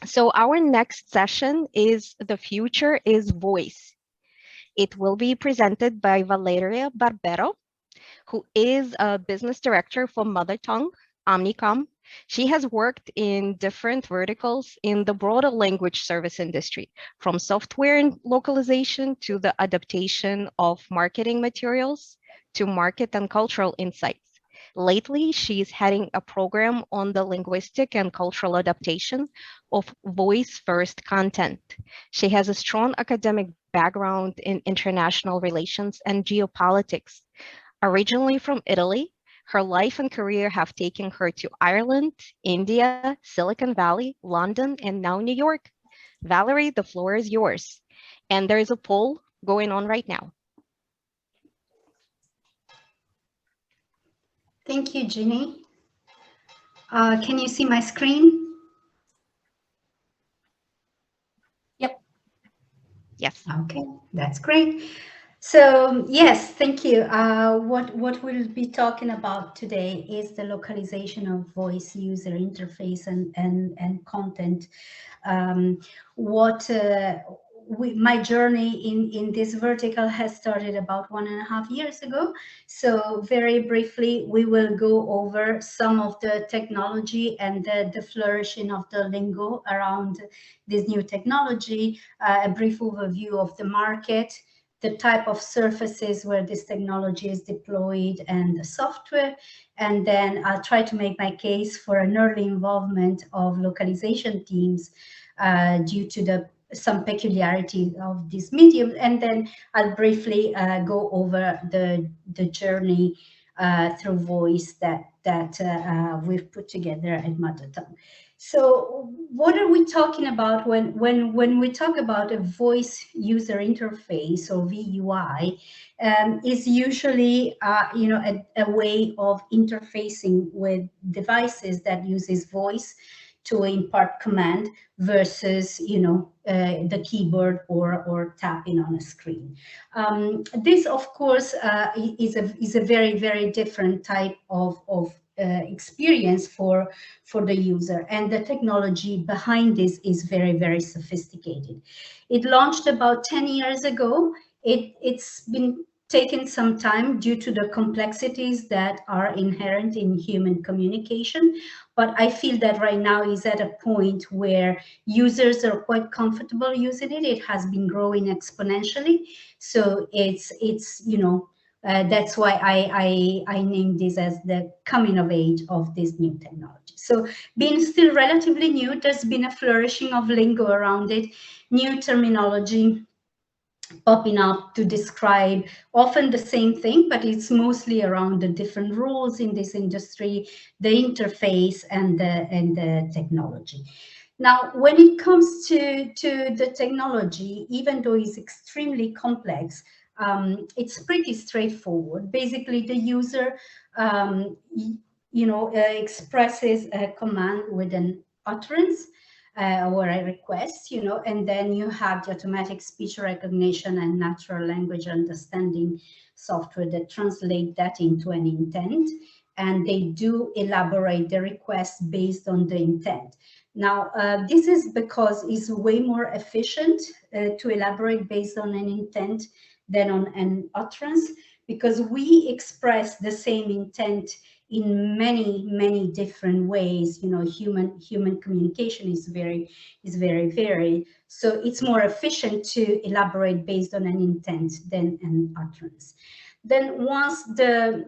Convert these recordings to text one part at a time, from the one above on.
So our next session is The Future is Voice. It will be presented by Valeria Barbero, who is a business director for Mother Tongue, Omnicom. She has worked in different verticals in the broader language service industry, from software and localization to the adaptation of marketing materials to market and cultural insights. Lately, she's heading a program on the linguistic and cultural adaptation of voice first content. She has a strong academic background in international relations and geopolitics. Originally from Italy, her life and career have taken her to Ireland, India, Silicon Valley, London, and now New York. Valerie, the floor is yours. And there is a poll going on right now. Thank you, Ginny. Can you see my screen? Yep. Yes. Okay, that's great. So yes, thank you. What we'll be talking about today is the localization of voice user interface and content. My journey in this vertical has started about 1.5 years ago. So very briefly, we will go over some of the technology and the flourishing of the lingo around this new technology, a brief overview of the market, the type of surfaces where this technology is deployed and the software. And then I'll try to make my case for an early involvement of localization teams due to some peculiarity of this medium. And then I'll briefly go over the journey through voice that we've put together at Mother Tongue. So what are we talking about when we talk about a voice user interface or VUI? Is usually a way of interfacing with devices that uses voice to impart command versus the keyboard or tapping on a screen. This of course is a very different type of experience for the user, and the technology behind this is very sophisticated. It launched about 10 years ago. It's been taken some time due to the complexities that are inherent in human communication, but I feel that right now is at a point where users are quite comfortable using it. It has been growing exponentially, so it's that's why I named this as the coming of age of this new technology. So being still relatively new, there's been a flourishing of lingo around it, new terminology popping up to describe often the same thing, but it's mostly around the different roles in this industry, the interface and the technology. Now, when it comes to the technology, even though it's extremely complex, it's pretty straightforward. Basically, the user, expresses a command with an utterance or a request, and then you have the automatic speech recognition and natural language understanding software that translate that into an intent, and they do elaborate the request based on the intent. Now, this is because it's way more efficient to elaborate based on an intent than on an utterance, because we express the same intent in many different ways. Human communication is very varied, so it's more efficient to elaborate based on an intent than an utterance. Then once the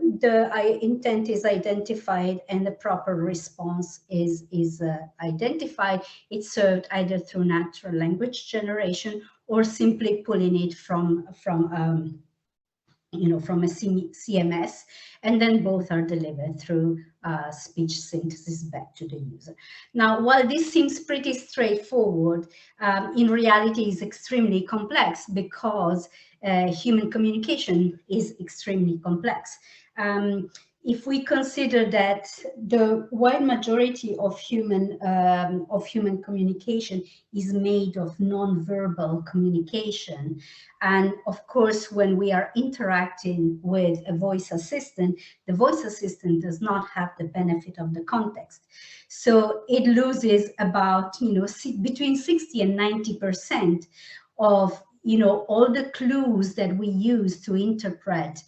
intent is identified and the proper response is identified, it's served either through natural language generation or simply pulling it from a CMS, and then both are delivered through speech synthesis back to the user. Now, while this seems pretty straightforward, in reality is extremely complex because human communication is extremely complex. if we consider that the wide majority of human communication is made of non-verbal communication, and of course, when we are interacting with a voice assistant, the voice assistant does not have the benefit of the context. So it loses about, between 60 and 90% of, all the clues that we use to interpret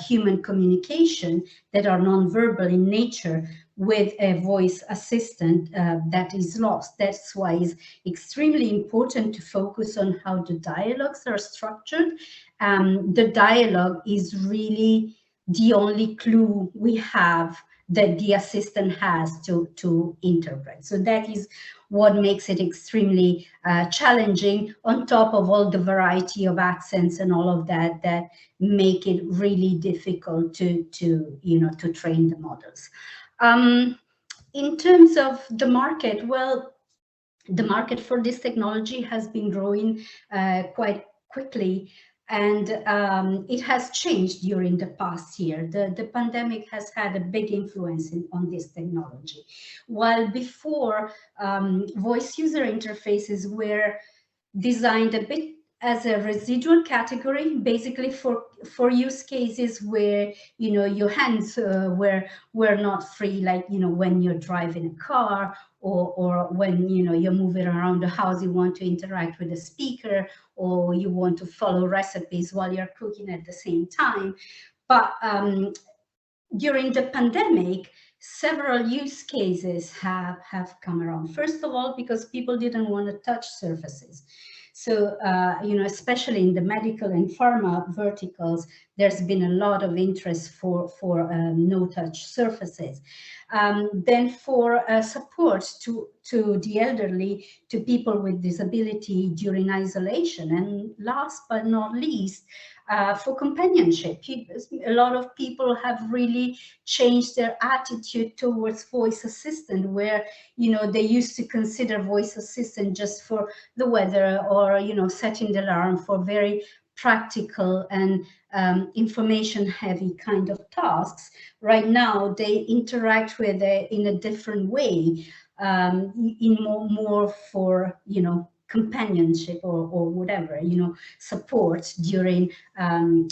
human communication that are nonverbal in nature with a voice assistant that is lost. That's why it's extremely important to focus on how the dialogues are structured. The dialogue is really the only clue we have that the assistant has to interpret. So that is what makes it extremely challenging, on top of all the variety of accents and all of that that make it really difficult to train the models. In terms of the market, well, the market for this technology has been growing quite quickly, and it has changed during the past year. The pandemic has had a big influence on this technology. While before, voice user interfaces were designed a bit as a residual category, basically for use cases where your hands were not free, like when you're driving a car, or when you're moving around the house, you want to interact with the speaker, or you want to follow recipes while you're cooking at the same time. But during the pandemic, several use cases have come around. First of all, because people didn't want to touch surfaces. So, especially in the medical and pharma verticals, there's been a lot of interest for no-touch surfaces. Then for support to the elderly, to people with disability during isolation. And last but not least, for companionship. A lot of people have really changed their attitude towards voice assistant, where they used to consider voice assistant just for the weather, or setting the alarm, for very practical and information heavy kind of tasks. Right now they interact with it in a different way, in more for companionship, or whatever, support during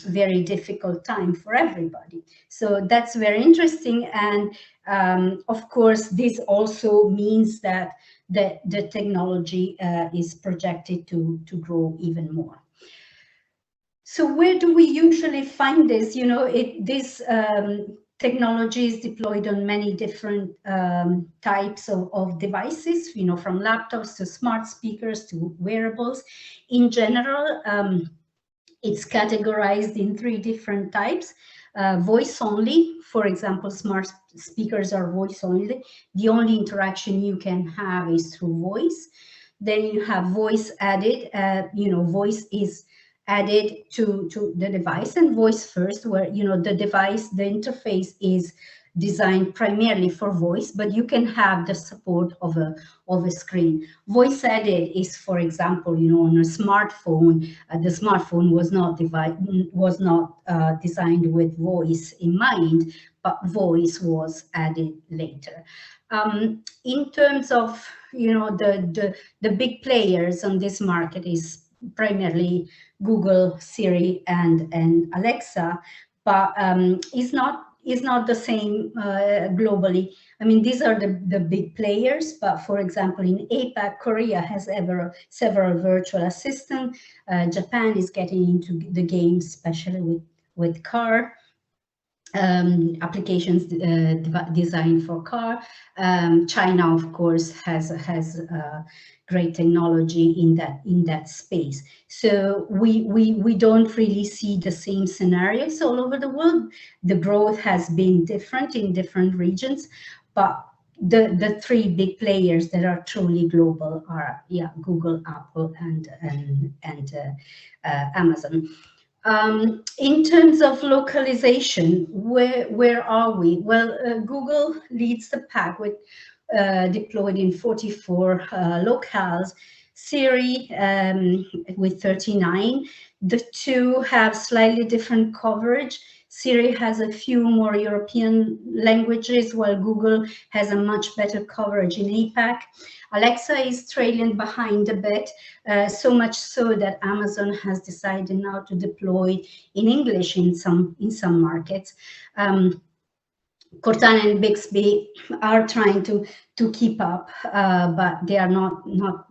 very difficult time for everybody. So that's very interesting. And of course, this also means that the technology is projected to grow even more. So where do we usually find this? This technology is deployed on many different types of devices, from laptops to smart speakers to wearables. In general, it's categorized in 3 different types. Voice only, for example, smart speakers are voice only. The only interaction you can have is through voice. Then you have voice added, voice is added to the device, and voice first, where the device, the interface is designed primarily for voice, but you can have the support of a screen. Voice added is, for example, on a smartphone. The smartphone was not designed with voice in mind, but voice was added later. In terms of the big players on this market is primarily Google, Siri, and Alexa, but it's not the same globally. I mean, these are the big players, but for example, in APAC, Korea has several virtual assistants. Japan is getting into the game, especially with car applications designed for car. China, of course, has great technology in that space. So we don't really see the same scenarios all over the world. The growth has been different in different regions, but the 3 big players that are truly global are Google, Apple, and Amazon. In terms of localization, where are we? Well, Google leads the pack with deployed in 44 locales. Siri with 39. The 2 have slightly different coverage. Siri has a few more European languages, while Google has a much better coverage in APAC. Alexa is trailing behind a bit, so much so that Amazon has decided now to deploy in English in some markets. Cortana and Bixby are trying to keep up, but they are not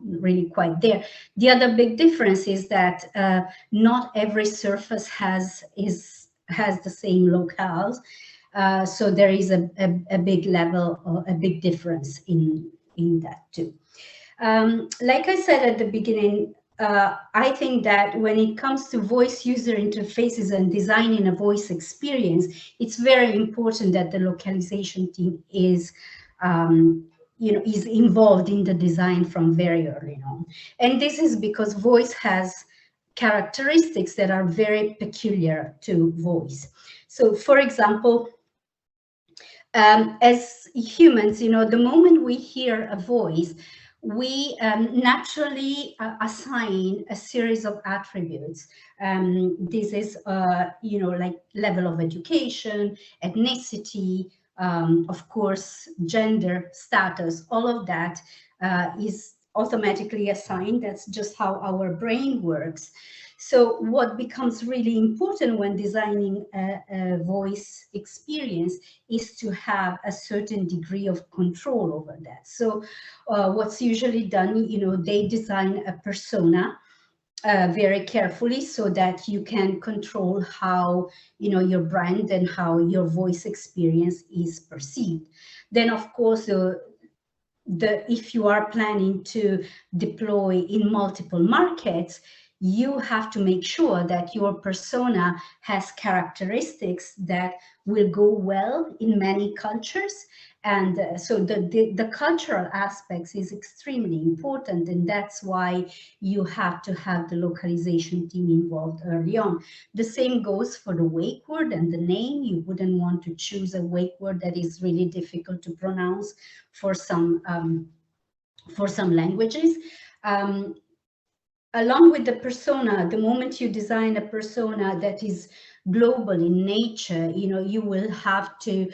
really quite there. The other big difference is that not every surface has the same locales, so there is a big level, or a big difference in that too. Like I said at the beginning, I think that when it comes to voice user interfaces and designing a voice experience, it's very important that the localization team is, is involved in the design from very early on. And this is because voice has characteristics that are very peculiar to voice. So, for example, as humans, the moment we hear a voice, we naturally assign a series of attributes. This is, like level of education, ethnicity, of course, gender, status, all of that is automatically assigned. That's just how our brain works. So what becomes really important when designing a voice experience is to have a certain degree of control over that. So what's usually done, they design a persona very carefully so that you can control how, your brand and how your voice experience is perceived. Then, of course, if you are planning to deploy in multiple markets, you have to make sure that your persona has characteristics that will go well in many cultures. And so the cultural aspects is extremely important, and that's why you have to have the localization team involved early on. The same goes for the wake word and the name. You wouldn't want to choose a wake word that is really difficult to pronounce for some languages. Along with the persona, the moment you design a persona that is global in nature, you will have to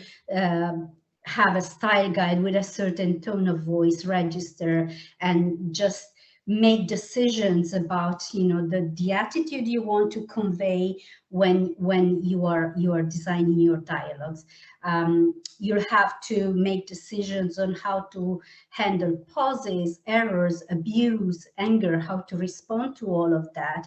have a style guide with a certain tone of voice register, and just make decisions about the attitude you want to convey when you are designing your dialogues. You'll have to make decisions on how to handle pauses, errors, abuse, anger, how to respond to all of that.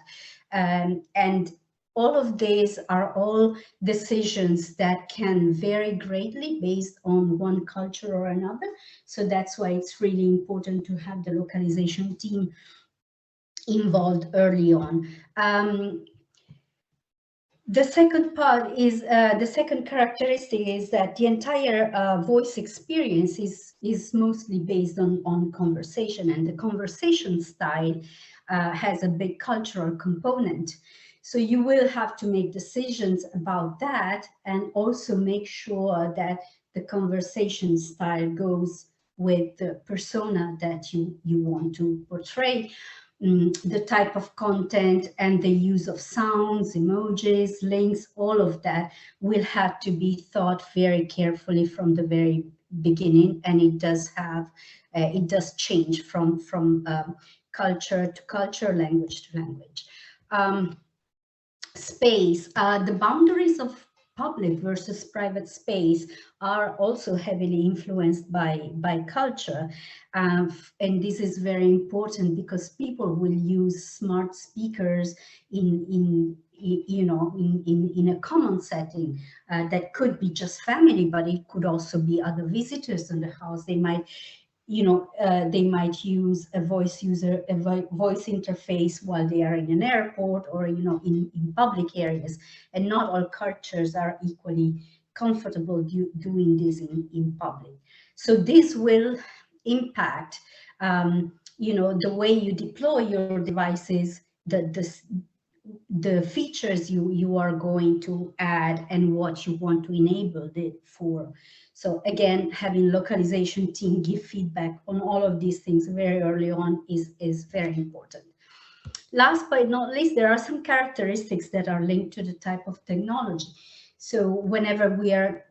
And all of these are all decisions that can vary greatly based on one culture or another. So that's why it's really important to have the localization team involved early on. The second part is, the second characteristic is that the entire voice experience is mostly based on conversation, and the conversation style has a big cultural component. So you will have to make decisions about that, and also make sure that the conversation style goes with the persona that you want to portray. The type of content and the use of sounds, emojis, links, all of that will have to be thought very carefully from the very beginning. And it does change from culture to culture, language to language. Space, the boundaries of public versus private space are also heavily influenced by culture, and this is very important because people will use smart speakers in a common setting that could be just family, but it could also be other visitors in the house. They might use a voice interface while they are in an airport or in public areas, and not all cultures are equally comfortable doing this in public. So this will impact the way you deploy your devices, the features you are going to add, and what you want to enable it for. So again, having localization team give feedback on all of these things very early on is very important. Last but not least, there are some characteristics that are linked to the type of technology. So whenever we are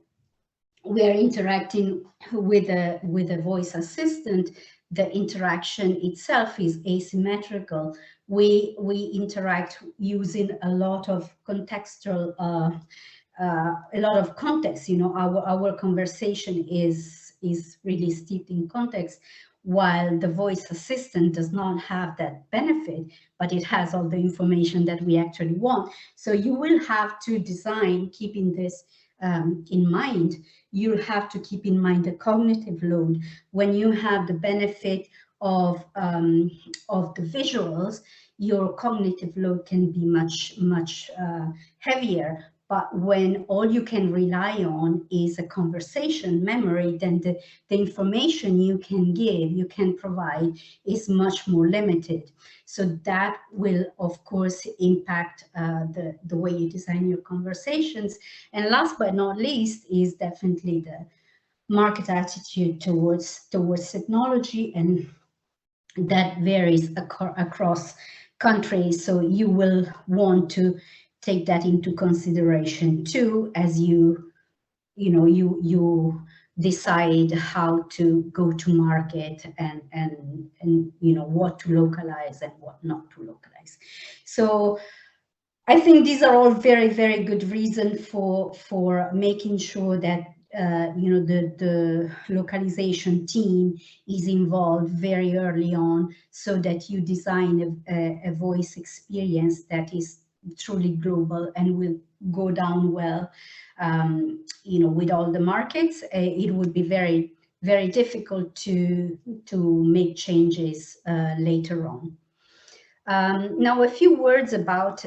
interacting with a voice assistant, the interaction itself is asymmetrical. We interact using a lot of contextual a lot of context. You know, our conversation is really steeped in context, while the voice assistant does not have that benefit, but it has all the information that we actually want. So you will have to design, keeping this in mind. You'll have to keep in mind the cognitive load. When you have the benefit of the visuals, your cognitive load can be much heavier. But when all you can rely on is a conversation memory, then the information you can give, you can provide, is much more limited. So that will, of course, impact the way you design your conversations. And last but not least is definitely the market attitude towards technology, and that varies across countries. So you will want to take that into consideration too, as you decide how to go to market, and what to localize and what not to localize. So I think these are all very, very good reasons for making sure that the localization team is involved very early on, so that you design a voice experience that is truly global and will go down well. With all the markets, it would be very, very difficult to make changes later on. Now, a few words about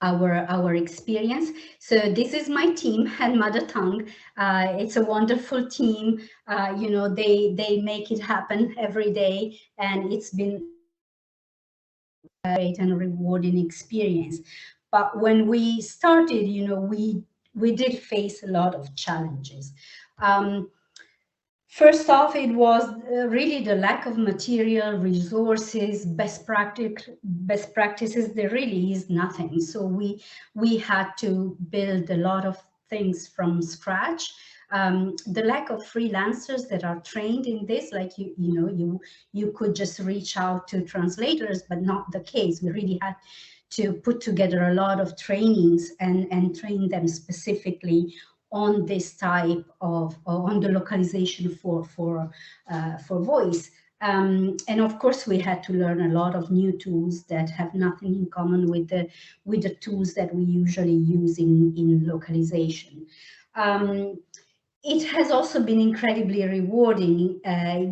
our experience. So this is my team at Mother Tongue. It's a wonderful team. They make it happen every day, and it's been a great and rewarding experience. But when we started, we did face a lot of challenges. First off, it was really the lack of material, resources, best practices. There really is nothing. So we had to build a lot of things from scratch. The lack of freelancers that are trained in this, like you could just reach out to translators, but not the case. We really had to put together a lot of trainings and train them specifically on this type of on the localization for voice. And of course, we had to learn a lot of new tools that have nothing in common with the tools that we usually use in localization. It has also been incredibly rewarding.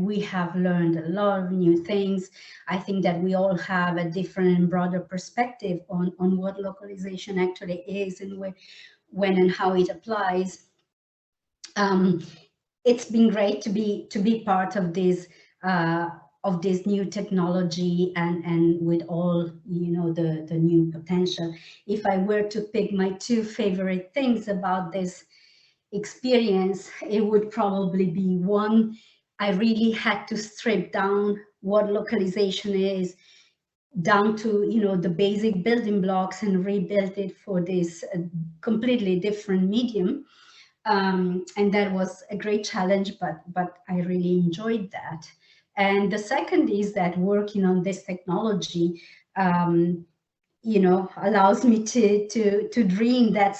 We have learned a lot of new things. I think that we all have a different and broader perspective on what localization actually is, and when and how it applies. It's been great to be part of this new technology, and with all the new potential. If I were to pick my two favorite things about this experience, it would probably be one, I really had to strip down what localization is down to the basic building blocks and rebuild it for this completely different medium. And that was a great challenge, but I really enjoyed that. And the second is that working on this technology allows me to dream that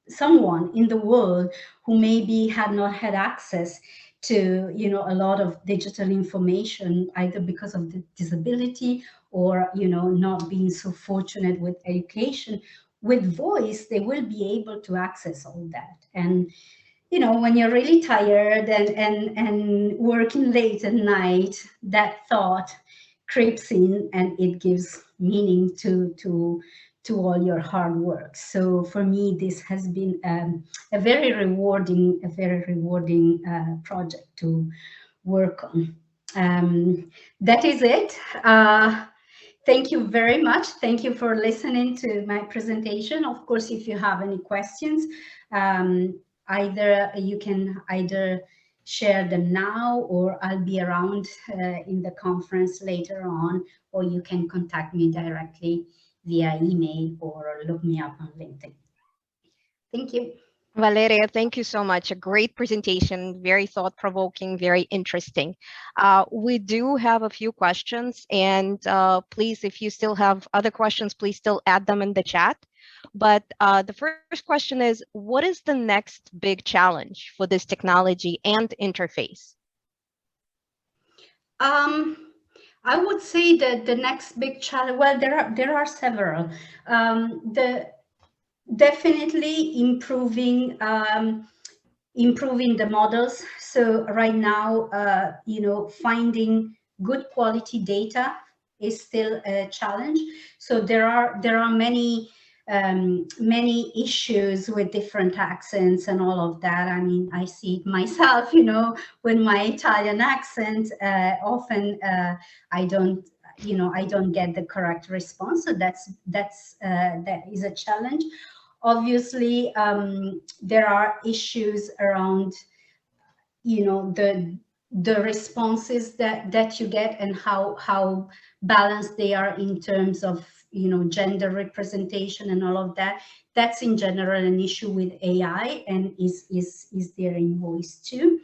someone in the world who maybe had not had access to a lot of digital information, either because of the disability or not being so fortunate with education, with voice they will be able to access all that. And when you're really tired and working late at night, that thought creeps in, and it gives meaning to all your hard work. So for me, this has been a very rewarding project to work on. That is it. Thank you very much. Thank you for listening to my presentation. Of course, if you have any questions, either you can share them now, or I'll be around in the conference later on, or you can contact me directly via email or look me up on LinkedIn. Thank you. Valeria, thank you so much. A great presentation, very thought-provoking, very interesting. We do have a few questions, and please, if you still have other questions, please still add them in the chat. But the first question is, what is the next big challenge for this technology and interface? Um, I would say that the next big challenge, well, there are several. The definitely improving the models. So right now, finding good quality data is still a challenge. So there are many issues with different accents and all of that. I mean, I see it myself, with my Italian accent. Often I don't get the correct response. So that is a challenge. Obviously, there are issues around, the responses that you get and how balanced they are in terms of, gender representation and all of that. That's in general an issue with AI, and is there in voice too.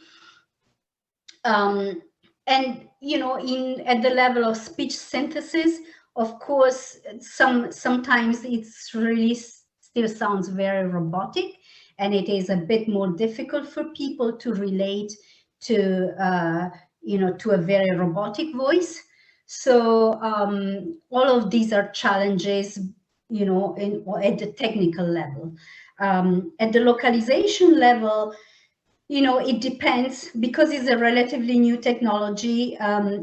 um, and in at the level of speech synthesis, of course, sometimes it's really still sounds very robotic, and it is a bit more difficult for people to relate to to a very robotic voice. So all of these are challenges, at the technical level. At the localization level, it depends, because it's a relatively new technology.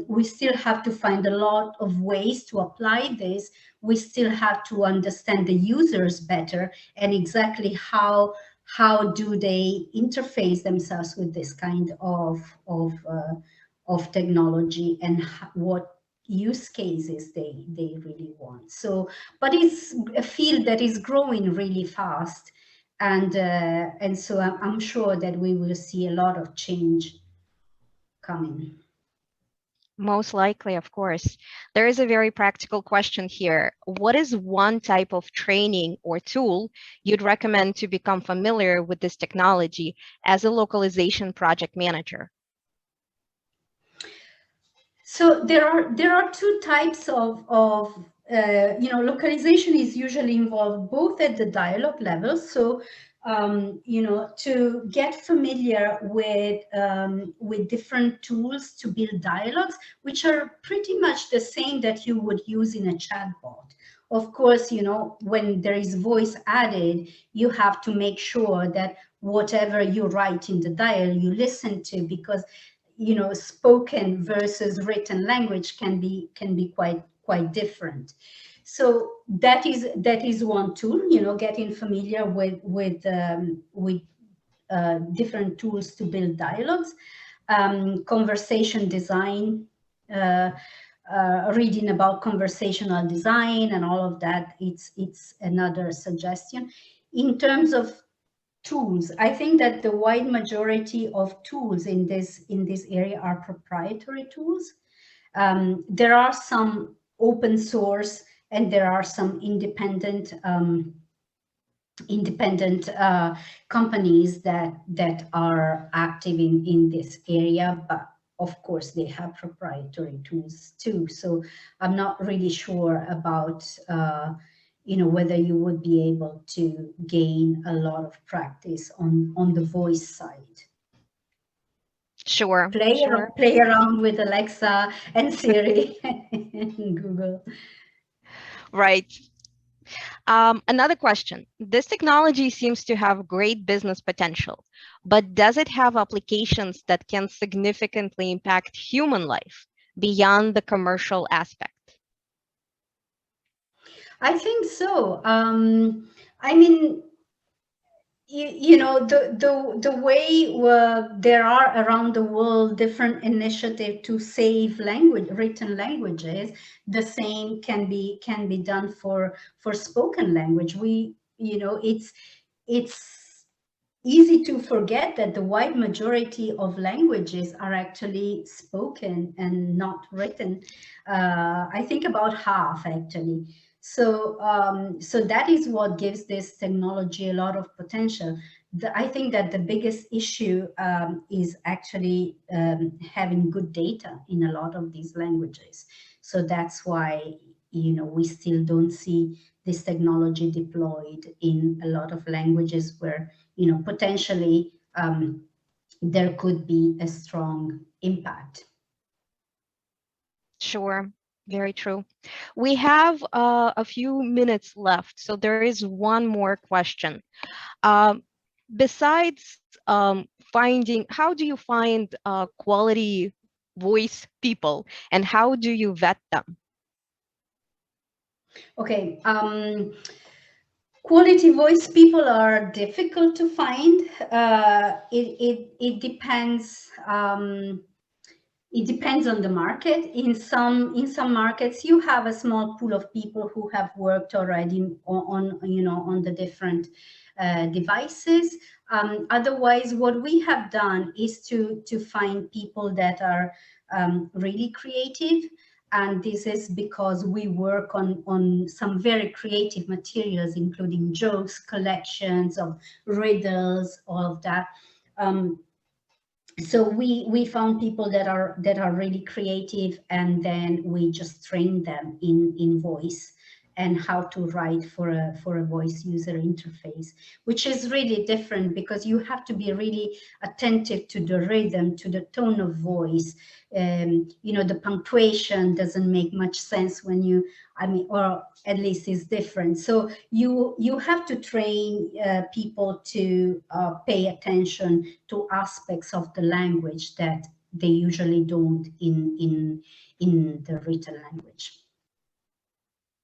We still have to find a lot of ways to apply this. We still have to understand the users better, and exactly how do they interface themselves with this kind of technology, and what use cases they really want. So, but it's a field that is growing really fast, and so I'm sure that we will see a lot of change coming. Most likely, of course. There is a very practical question here. What is one type of training or tool you'd recommend to become familiar with this technology as a localization project manager? So there are two types of localization is usually involved both at the dialogue level. So to get familiar with different tools to build dialogues, which are pretty much the same that you would use in a chatbot. Of course, when there is voice added, you have to make sure that whatever you write in the dial, you listen to, because spoken versus written language can be quite different. So that is one tool, getting familiar with different tools to build dialogues. Conversation design, uh, reading about conversational design and all of that, it's another suggestion. In terms of tools, I think that the wide majority of tools in this area are proprietary tools. There are some open source, and there are some independent companies that are active in this area, but of course they have proprietary tools too. So I'm not really sure about whether you would be able to gain a lot of practice on the voice side. Sure, Play sure. play around with Alexa and Siri and Google. Right. Another question. This technology seems to have great business potential, but does it have applications that can significantly impact human life beyond the commercial aspect? I think so. I mean, the way there are around the world different initiatives to save written languages, the same can be done for spoken language. It's easy to forget that the wide majority of languages are actually spoken and not written. I think about half, actually. So that is what gives this technology a lot of potential. I think that the biggest issue is actually having good data in a lot of these languages. So that's why, we still don't see this technology deployed in a lot of languages where, potentially there could be a strong impact. Sure, very true. We have a few minutes left, so there is one more question. Um, Besides how do you find quality voice people, and how do you vet them? Okay. Quality voice people are difficult to find. It depends. It depends on the market. In some markets, you have a small pool of people who have worked already on the different devices. Otherwise, what we have done is to find people that are really creative, and this is because we work on some very creative materials, including jokes, collections of riddles, all of that. So we found people that are really creative, and then we just train them in voice and how to write for a voice user interface, which is really different because you have to be really attentive to the rhythm, to the tone of voice. The punctuation doesn't make much sense when or at least it's different. So you have to train people to pay attention to aspects of the language that they usually don't in the written language.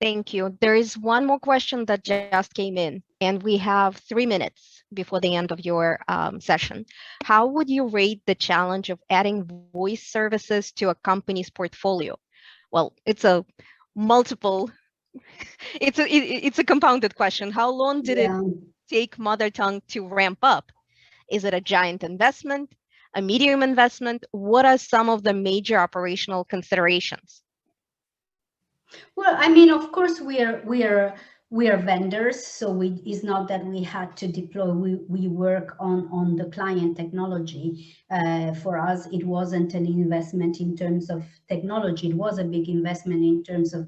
Thank you. There is one more question that just came in, and we have 3 minutes before the end of your session. How would you rate the challenge of adding voice services to a company's portfolio? Well, it's a multiple, it's a compounded question. How long did it Yeah. take Mother Tongue to ramp up? Is it a giant investment, a medium investment? What are some of the major operational considerations? Well, I mean, of course, we are vendors, so it's not that we had to deploy. We work on the client technology. For us, it wasn't an investment in terms of technology. It was a big investment in terms of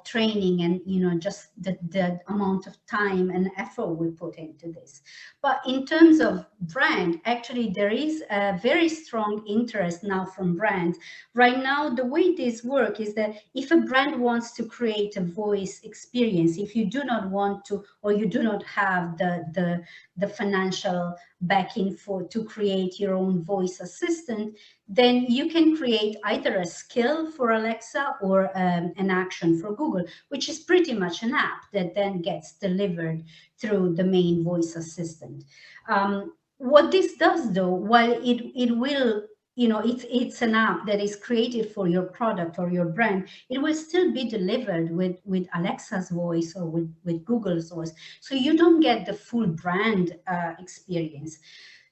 training and just the amount of time and effort we put into this. But in terms of brand, actually, there is a very strong interest now from brands. Right now, the way this works is that if a brand wants to create a voice experience, if you do not want to, or you do not have the financial backing to create your own voice assistant, then you can create either a skill for Alexa or an action for Google, which is pretty much an app that then gets delivered through the main voice assistant. What this does, though, while it will, it's an app that is created for your product or your brand, it will still be delivered with Alexa's voice or with Google's voice, so you don't get the full brand experience.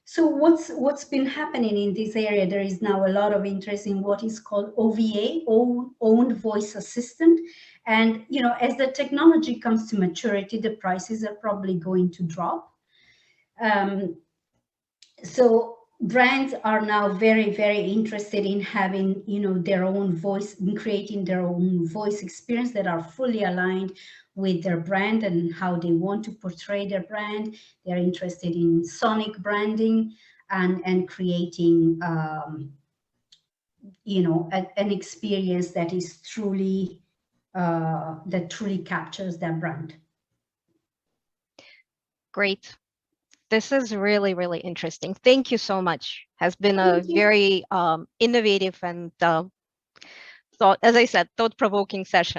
So what's been happening in this area? There is now a lot of interest in what is called OVA, owned voice assistant. And as the technology comes to maturity, the prices are probably going to drop. So brands are now very, very interested in having their own voice, in creating their own voice experience that are fully aligned with their brand and how they want to portray their brand. They're interested in sonic branding and creating an experience that is truly that truly captures their brand. Great. This is really, really interesting. Thank you so much. Has been a Thank you. very innovative and as I said, thought-provoking session.